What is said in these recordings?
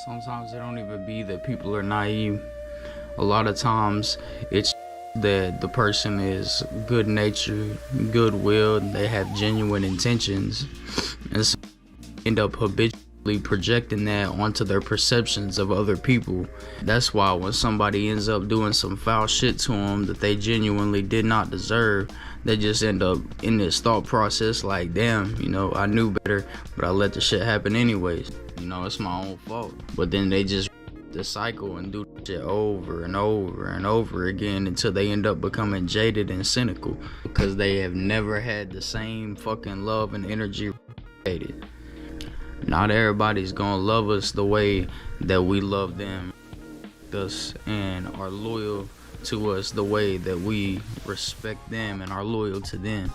Sometimes it don't even be that people are naive. A lot of times it's that the person is good natured, goodwill, and they have genuine intentions, and so end up habitually projecting that onto their perceptions of other people. That's why when somebody ends up doing some foul shit to them that they genuinely did not deserve, they just end up in this thought process like, damn, I knew better, but I let the shit happen anyways. It's my own fault. But then they just the cycle and do shit over and over and over again until they end up becoming jaded and cynical because they have never had the same fucking love and energy. Not everybody's gonna love us the way that we love them, and are loyal to us the way that we respect them and are loyal to them.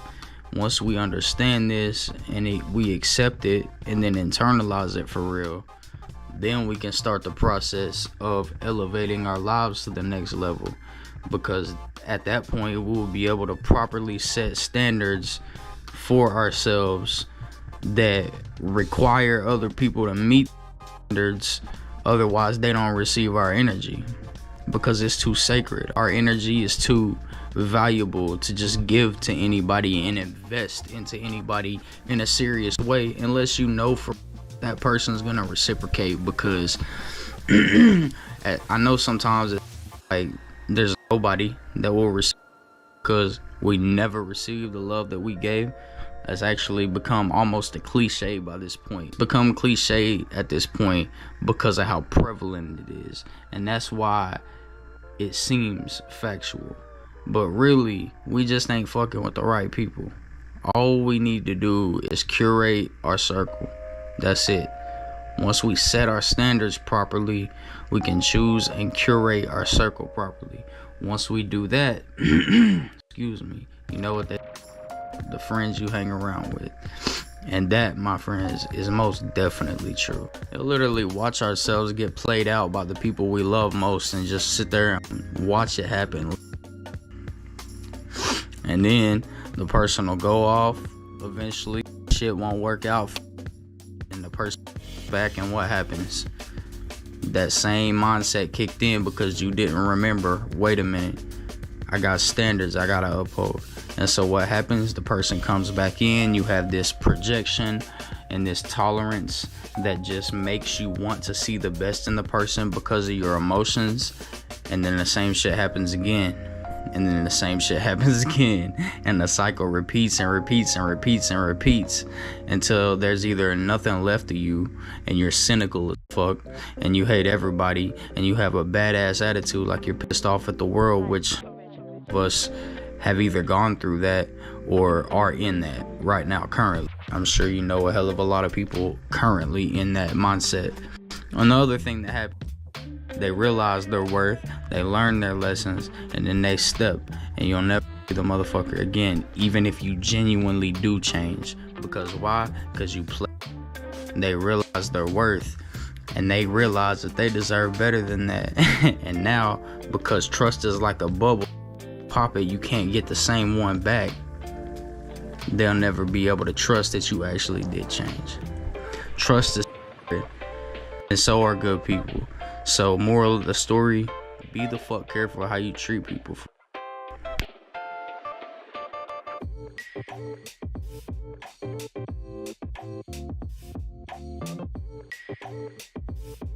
Once we understand this and we accept it and then internalize it for real, then we can start the process of elevating our lives to the next level, because at that point we will be able to properly set standards for ourselves that require other people to meet standards, otherwise they don't receive our energy because it's too sacred. Our energy is too valuable to just give to anybody and invest into anybody in a serious way unless you know for that person's gonna reciprocate. Because I know sometimes it's like there's nobody that will receive because we never received the love that we gave. Has actually become almost a cliche by this point. It's become cliche at this point because of how prevalent it is, and that's why it seems factual. But really, we just ain't fucking with the right people. All we need to do is curate our circle. That's it. Once we set our standards properly, we can choose and curate our circle properly. Once we do that, excuse me, you know what the friends you hang around with. And that, my friends, is most definitely true. We'll literally watch ourselves get played out by the people we love most and just sit there and watch it happen. And then the person will go off eventually, shit won't work out, and the person back, and what happens? That same mindset kicked in because you didn't remember, wait a minute, I got standards I gotta uphold. And so what happens? The person comes back in, you have this projection and this tolerance that just makes you want to see the best in the person because of your emotions. And then the same shit happens again. And then the same shit happens again. And the cycle repeats and repeats and repeats and repeats until there's either nothing left of you and you're cynical as fuck and you hate everybody and you have a badass attitude like you're pissed off at the world, which of us have either gone through that or are in that right now currently. I'm sure you know a hell of a lot of people currently in that mindset. Another thing that happened, they realize their worth, they learn their lessons, and then they step, and you'll never be the motherfucker again, even if you genuinely do change. Because why? Because you play. They realize their worth, and they realize that they deserve better than that. And now, because trust is like a bubble, pop it, you can't get the same one back. They'll never be able to trust that you actually did change. Trust is and so are good people. So moral of the story, be the fuck careful how you treat people.